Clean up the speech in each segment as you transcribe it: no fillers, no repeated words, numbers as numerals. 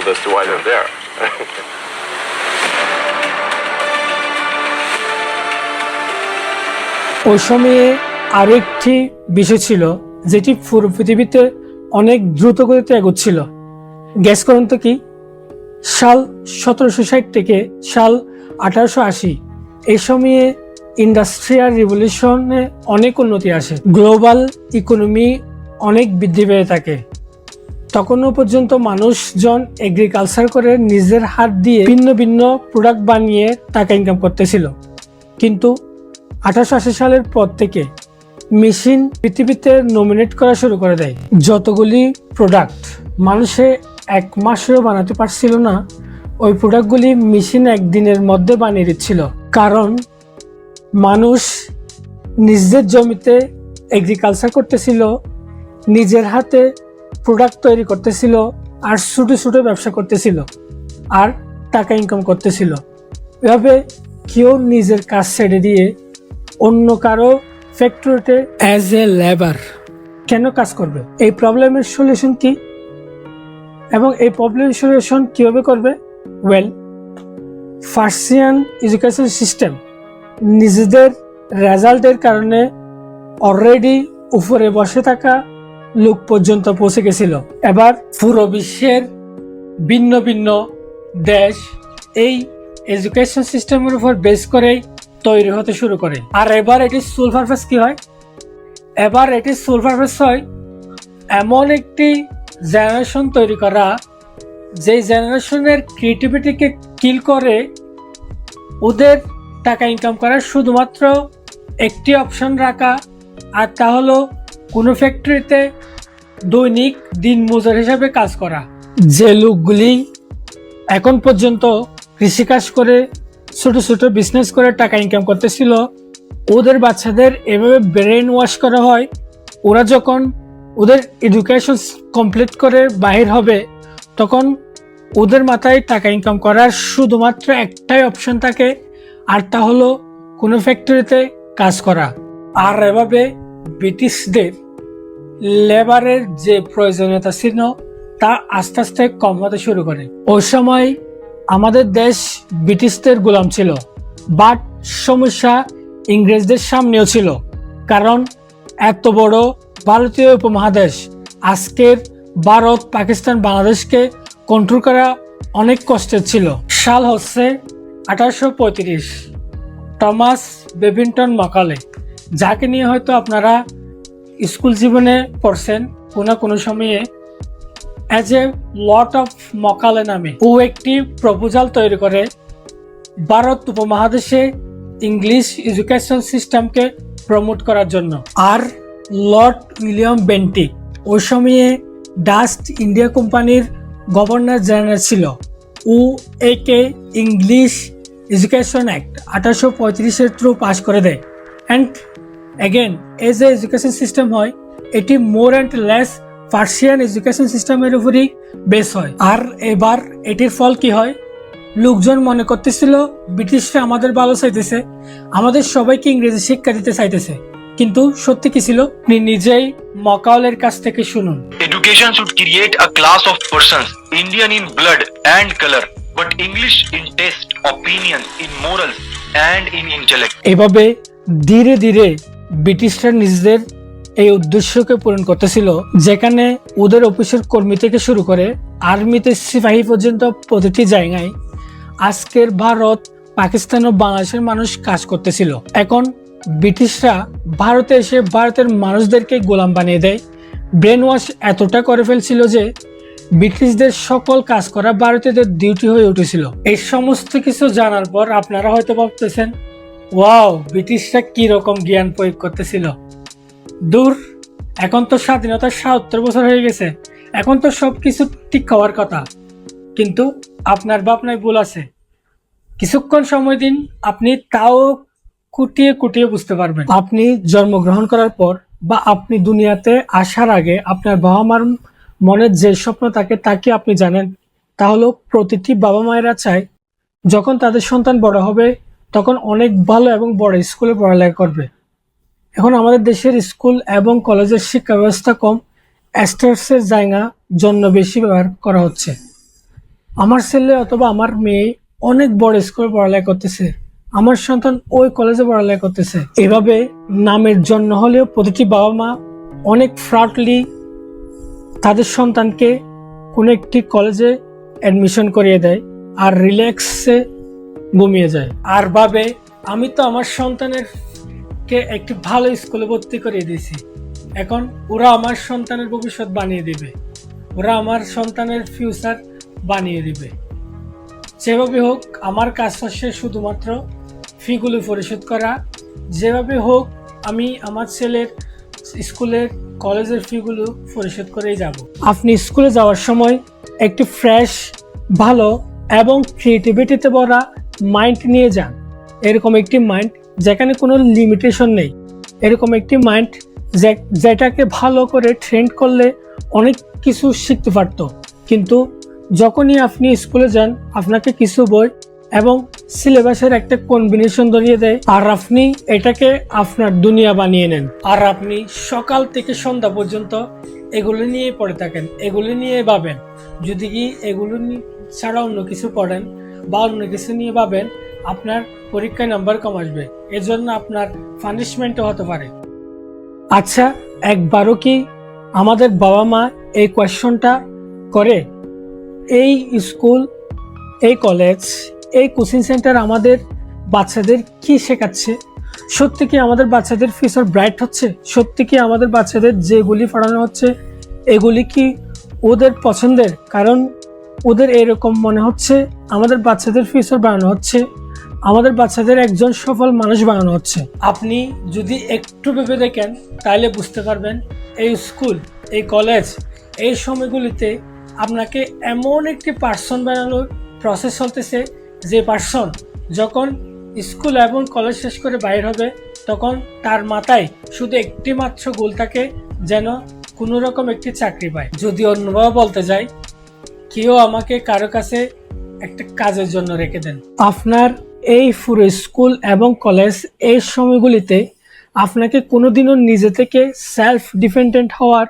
puzzled as to why they're there. ওই সময়ে আরো একটি বিষয় ছিল যেটি পুরো পৃথিবীতে অনেক দ্রুত গতিতে এগোচ্ছিল। গ্যাস করুন তো কি? সাল 1760 থেকে সাল 1880, এই সময়ে ইন্ডাস্ট্রিয়াল রিভলিউশনে অনেক উন্নতি আসে, গ্লোবাল ইকোনমি অনেক বৃদ্ধি পেয়ে থাকে। তখনও পর্যন্ত মানুষজন এগ্রিকালচার করে নিজের হাত দিয়ে ভিন্ন ভিন্ন প্রোডাক্ট বানিয়ে টাকা ইনকাম করতেছিল। কিন্তু 1880 সালের পর থেকে মেশিন পৃথিবীতে নমিনেট করা শুরু করে দেয়। যতগুলি প্রোডাক্ট মানুষে এক মাসেও বানাতে পারছিল না, ওই প্রোডাক্টগুলি মেশিন একদিনের মধ্যে বানিয়ে দিচ্ছিল। কারণ মানুষ নিজের জমিতে এগ্রিকালচার করতেছিল, নিজের হাতে প্রোডাক্ট তৈরি করতেছিল, আর ছোটো ছোটো ব্যবসা করতেছিল, আর টাকা ইনকাম করতেছিল। এভাবে কেউ নিজের কাজ ছেড়ে দিয়ে অন্য কারো ফ্যাক্টরিতে অ্যাজ এ লেবার কেন কাজ করবে? এই প্রবলেমের সলিউশন কি এবং এই প্রবলেমের সলিউশন কিভাবে করবে? ওয়েল, পার্সিয়ান এডুকেশন সিস্টেম নিজেদের রেজাল্টের কারণে অলরেডি উপরে বসে থাকা লোক পর্যন্ত পৌঁছে গেছিল। এবার পুরো বিশ্বের ভিন্ন ভিন্ন দেশ এই এডুকেশন সিস্টেমের উপর বেস করেই তৈরি হতে শুরু করে। আর এবার এটি সোল পারপাস কি হয়? এবার এটি সোল পারপাস হয় এমন একটি জেনারেশন তৈরি করা, যে জেনারেশনের ক্রিয়েটিভিটিকে কিল করে ওদের টাকা ইনকাম করার শুধুমাত্র একটি অপশন রাখা, আর তা হলো কোনো ফ্যাক্টরিতে দৈনিক দিন মজুর হিসাবে কাজ করা। যে লোকগুলি এখন পর্যন্ত কৃষিকাজ করে ছোট ছোট বিজনেস করে টাকা ইনকাম করতেছিল, ওদের বাচ্চাদের এভাবে ব্রেন ওয়াশ করা হয়। ওরা যখন ওদের এডুকেশন কমপ্লিট করে বাহির হবে, তখন ওদের মাথায় টাকা ইনকাম করার শুধুমাত্র একটাই অপশন থাকে, আর তা হলো কোনো ফ্যাক্টরিতে কাজ করা। আর এভাবে ব্রিটিশদের লেবারের যে প্রয়োজনীয়তা ছিল তা আস্তে আস্তে কম হতে শুরু করে। ওই সময় আমাদের দেশ ব্রিটিশদের গোলাম ছিল, বাট সমস্যা ইংরেজদের সামনেও ছিল। কারণ এত বড় ভারতীয় উপমহাদেশ, আজকের ভারত, পাকিস্তান, বাংলাদেশকে কন্ট্রোল করা অনেক কষ্টের ছিল। সাল হচ্ছে 1835। টমাস বেবিংটন ম্যাকালে, যাকে নিয়ে হয়তো আপনারা স্কুল জীবনে পড়ছেন কোনো সময়ে, অ্যাজ এ লর্ড অফ ম্যাকালে নামে ও একটি প্রপোজাল তৈরি করে ভারত উপমহাদেশে ইংলিশ এডুকেশন সিস্টেমকে প্রমোট করার জন্য। আর লর্ড উইলিয়াম বেন্টিক ওই সময়ে ডাচ ইন্ডিয়া কোম্পানির গভর্নর জেনারেল ছিল। ও একে English education act 1835 through pass করে দেয়। And again as a education system হয়, এটি more and less Persian education সিস্টেমের উপরই বেস হয়। আর এবার এটির ফল কি হয়? লোকজন মনে করতেছিল ব্রিটিশরা আমাদের ভালো চাইতেছে, আমাদের সবাইকে ইংরেজি শিক্ষা দিতে চাইতেছে। কিন্তু সত্যি কি ছিল? আপনি নিজেই ম্যাকালের কাছ থেকে শুনুন। Education should create a class of persons, Indian in blood and color, but English in taste, opinion, in morals and in intellect. এভাবে ধীরে ধীরে ব্রিটিশরা নিজেদের এই উদ্দেশ্যকে পূরণ করতেছিল, যেখানে ওদের অফিসের কর্মী থেকে শুরু করে আর্মিতে সিপাহী পর্যন্ত প্রতিটি জায়গায় আজকের ভারত, পাকিস্তান ও বাংলাদেশের মানুষ কাজ করতেছিল। এখন ব্রিটিশরা ভারতে এসে ভারতের মানুষদেরকে গোলাম বানিয়ে দেয়। ব্রেন ওয়াশ এতটা করে ফেলছিল যে ব্রিটিশদের সকল কাজ করা ভারতীয়দের ডিউটি হয়ে উঠেছিল। এই সমস্ত কিছু জানার পর আপনারা হয়তো ভাবতেছেন, ওয়াও, ব্রিটিশরা কি রকম জ্ঞান প্রয়োগ করতেছিল। দূর, এখন তো স্বাধীনতার ৭০ বছর হয়ে গেছে, এখন তো সবকিছু ঠিক হওয়ার কথা। কিন্তু আপনার ভাবনায় ভুল আছে। কিছুক্ষণ সময় দিন, আপনি তাও কুটিয়ে কুটিয়ে বুঝতে পারবেন। আপনি জন্মগ্রহণ করার পর বা আপনি দুনিয়াতে আসার আগে আপনার বাবা মার মনে যে স্বপ্ন থাকে তা কি আপনি জানেন? তা হলো প্রতিটি বাবা মায়েরা চায় যখন তাদের সন্তান বড় হবে তখন অনেক ভালো এবং বড় স্কুলে পড়ালেখা করবে। এখন আমাদের দেশের স্কুল এবং কলেজের শিক্ষা ব্যবস্থা কম, স্টার্সের জায়গা জন্য বেশি ব্যবহার করা হচ্ছে। আমার ছেলে অথবা আমার মেয়ে অনেক বড় স্কুলে পড়ালেখা করতেছে, আমার সন্তান ওই কলেজে পড়ালেখা করতেছে। এভাবে নামের জন্য হলেও প্রতিটি বাবা মা অনেক ফ্রাডলি তাদের সন্তানকে কোনো একটি কলেজে অ্যাডমিশন করিয়ে দেয় আর রিল্যাক্সে ঘুমিয়ে যায়, আর ভাবে আমি তো আমার সন্তানের কে একটি ভালো স্কুলে ভর্তি করিয়ে দিয়েছি, এখন ওরা আমার সন্তানের ভবিষ্যৎ বানিয়ে দিবে, ওরা আমার সন্তানের ফিউচার বানিয়ে দিবে। যেভাবে হোক আমার কাজ হচ্ছে শুধুমাত্র ফিগুলো পরিশোধ করা, যেভাবে হোক আমি আমার ছেলের স্কুলের কলেজের ফিগুলো পরিশোধ করেই যাব। আপনি স্কুলে যাওয়ার সময় একটি ফ্রেশ, ভালো এবং ক্রিয়েটিভিটিতে ভরা মাইন্ড নিয়ে যান। এরকম একটি মাইন্ড যেখানে কোনো লিমিটেশন নেই, এরকম একটি মাইন্ড যেটাকে ভালো করে ট্রেন করলে অনেক কিছু শিখতে পারত। কিন্তু যখনই আপনি স্কুলে যান আপনাকে কিছু বই এবং সিলেবাসের একটা কম্বিনেশন ধরিয়ে দেয় আর আপনি এটাকে আপনার দুনিয়া বানিয়ে নেন, আর আপনি সকাল থেকে সন্ধ্যা পর্যন্ত এগুলো নিয়ে পড়ে থাকেন, এগুলো নিয়ে ভাবেন। যদি কি এগুলো ছাড়া অন্য কিছু পড়েন বা অন্য কিছু নিয়ে ভাবেন, আপনার পরীক্ষায় নাম্বার কম আসবে, এজন্য আপনার পানিশমেন্টও হতে পারে। আচ্ছা, একবারও কি আমাদের বাবা মা এই কোয়েশ্চনটা করে, এই স্কুল, এই কলেজ, এই কোচিং সেন্টার আমাদের বাচ্চাদের কি শেখাচ্ছে? সত্যি কি আমাদের বাচ্চাদের ফিউচার ব্রাইট হচ্ছে? সত্যি কি আমাদের বাচ্চাদের যেগুলি পড়ানো হচ্ছে এগুলি কি ওদের পছন্দের? কারণ ওদের এরকম মনে হচ্ছে আমাদের বাচ্চাদের ফিউচার বানানো হচ্ছে, আমাদের বাচ্চাদের একজন সফল মানুষ বানানো হচ্ছে। আপনি যদি একটু ভেবে দেখেন তাহলে বুঝতে পারবেন এই স্কুল, এই কলেজ, এই সময়গুলিতে আপনাকে এমন একটি পার্সন বানানোর প্রসেস চলতেছে, যে পার্সন যখন স্কুল এবং কলেজ শেষ করে বাইর হবে তখন তার মাথায় শুধু একটি মাত্র গোল থাকে, যেন কোনো রকম একটি চাকরি পায়। যদি অন্যভাবে বলতে যাই, কেউ আমাকে কারো কাছে একটা কাজের জন্য রেখে দেন। আপনার এই পুরো স্কুল এবং কলেজ এই সময়গুলিতে আপনাকে কোনোদিনও নিজে থেকে সেলফ ডিপেন্ডেন্ট হওয়ার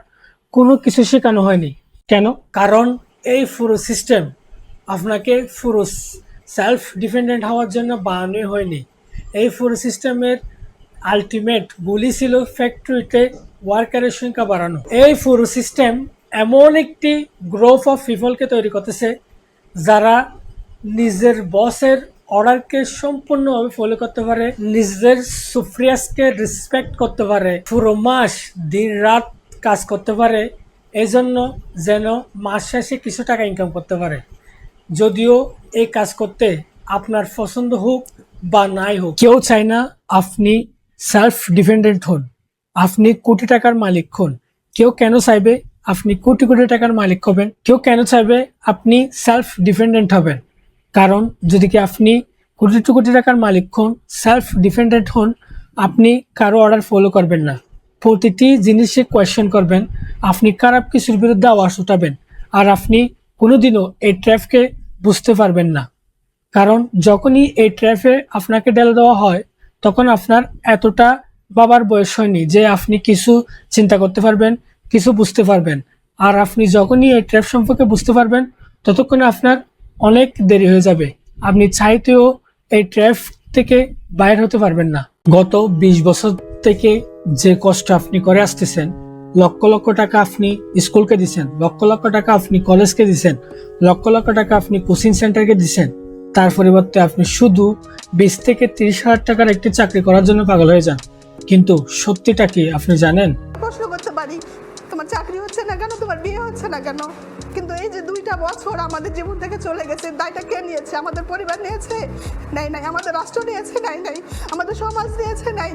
কোনো কিছু শেখানো হয়নি। কেন? কারণ এই পুরো সিস্টেম আপনাকে পুরো সেলফ ডিপেন্ডেন্ট হওয়ার জন্য বানানোই হয়নি। এই পুরো সিস্টেমের আলটিমেট গোলই ছিল ফ্যাক্টরিতে ওয়ার্কারের সংখ্যা বাড়ানো। এই পুরো সিস্টেম এমন একটি গ্রুপ অফ পিপলকে তৈরি করতেছে যারা নিজের বসের অর্ডারকে সম্পূর্ণভাবে ফলো করতে পারে, নিজের সুপ্রিয়াসকে রেসপেক্ট করতে পারে, পুরো মাস দিন রাত কাজ করতে পারে, এজন্য যেন মাস শেষে কিছু টাকা ইনকাম করতে পারে। যদিও এই কাজ করতে আপনার পছন্দ হোক বা নাই হোক, কেউ চায় না আপনি সেলফ ডিপেন্ডেন্ট হন, আপনি কোটি টাকার মালিক হন। কেউ কেন চাইবে আপনি কোটি কোটি টাকার মালিক হবেন? কেউ কেন চাইবে আপনি সেলফ ডিপেন্ডেন্ট হবেন? কারণ যদি কি আপনি কোটি কোটি টাকার মালিক হন, সেলফ ডিপেন্ডেন্ট হন, আপনি কারো অর্ডার ফলো করবেন না, প্রতিটি জিনিসে কোয়েশ্চেন করবেন, আপনি খারাপ কিছুর বিরুদ্ধে আওয়াজ উঠাবেন, আর আপনি কোনোদিনও এই ট্র্যাপকে বুঝতে পারবেন না। কারণ যখনই এই ট্র্যাপে আপনাকে ঢেলে দেওয়া হয় তখন আপনার এতটা বাবার বয়স হয়নি যে আপনি কিছু চিন্তা করতে পারবেন, কিছু বুঝতে পারবেন। আর আপনি যখনই এই ট্র্যাপ সম্পর্কে বুঝতে পারবেন ততক্ষণে আপনার অনেক দেরি হয়ে যাবে, আপনি চাইতেও এই ট্র্যাপ থেকে বাইর হতে পারবেন না। গত 20 বছর থেকে যে কষ্ট আপনি করে আসতেছেন, লক্ষ লক্ষ টাকা আপনি স্কুলকে দিচ্ছেন, লক্ষ লক্ষ টাকা আপনি কলেজকে দিচ্ছেন, লক্ষ লক্ষ টাকা আপনি কোচিং সেন্টারকে দিচ্ছেন, তার পরিবর্তে আপনি শুধু 20 থেকে 30 হাজার টাকার একটি চাকরি করার জন্য পাগল হয়ে যান। কিন্তু সত্যিটা কি আপনি জানেন? প্রশ্ন করতে পারি, তোমার চাকরি হচ্ছে না কেন, তোমার বিয়ে হচ্ছে না কেন? কিন্তু এই যে 2টা বছর আমাদের জীবন থেকে চলে গেছে, দায়টা কে নিয়েছে? আমাদের পরিবার নিয়েছে? নাই। আমাদের রাষ্ট্র নিয়েছে? নাই। আমাদের সমাজ নিয়েছে? নাই।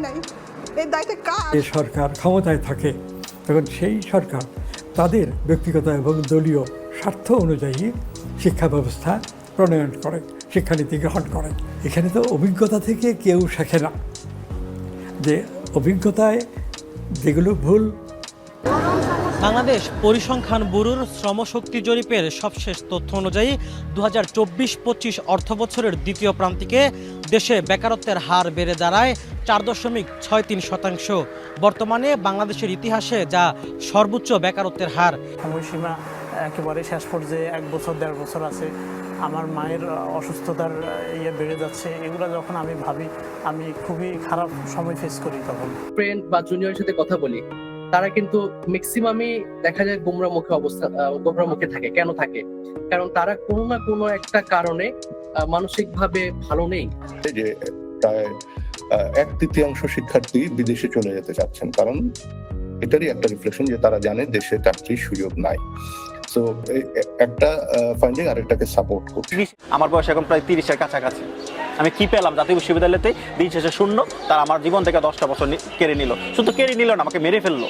এই দায়টা কার? যে সরকার ক্ষমতায় থাকে তখন সেই সরকার তাদের ব্যক্তিগত এবং দলীয় স্বার্থ অনুযায়ী শিক্ষা ব্যবস্থা প্রণয়ন করে, শিক্ষানীতি গ্রহণ করে। এখানে তো অভিজ্ঞতা থেকে কেউ শেখে না, যে অভিজ্ঞতায় যেগুলো ভুল। বাংলাদেশ পরিসংখ্যান ব্যুরোর শ্রমশক্তি জরিপের সবশেষ তথ্য অনুযায়ী 2024-25 অর্থবছরের দ্বিতীয় প্রান্তিকে দেশে বেকারত্বের হার বেড়ে দাঁড়ায় 4.63%। বর্তমানে বাংলাদেশের ইতিহাসে যা সর্বোচ্চ বেকারত্বের হার। সময়সীমা একেবারে শেষ পর্যায়ে 1 বছর 1.5 বছর আছে। আমার মায়ের অসুস্থতার ইয়ে বেড়ে যাচ্ছে, এগুলো যখন আমি ভাবি আমি খুবই খারাপ সময় ফেস করি তখন। ফ্রেন্ড বা জুনিয়রের সাথে কথা বলি, তারা কিন্তু ম্যাক্সিমামই দেখা যায় গোমরামুখে থাকে। কেন থাকে? কারণ তারা কোনো না কোনো একটা কারণে মানসিকভাবে ভালো নেই। যে প্রায় 1/3 শিক্ষার্থী বিদেশে চলে যেতে চাচ্ছেন, কারণ এটারই একটা রিফ্লেকশন যে তারা জানে দেশে চাকরির সুযোগ নাই। সো একটা ফাইন্ডিং আরেকটাকে সাপোর্ট করছে। আমার বয়স এখন প্রায় 30-এর কাছাকাছি। আমি কি পেলাম? জাতীয় বিশ্ববিদ্যালয়তে দিন শেষে শূন্য, তার আমার জীবন থেকে 10টা বছর কেড়ে নিল। শুধু কেড়ে নিল না, আমাকে মেরে ফেললো।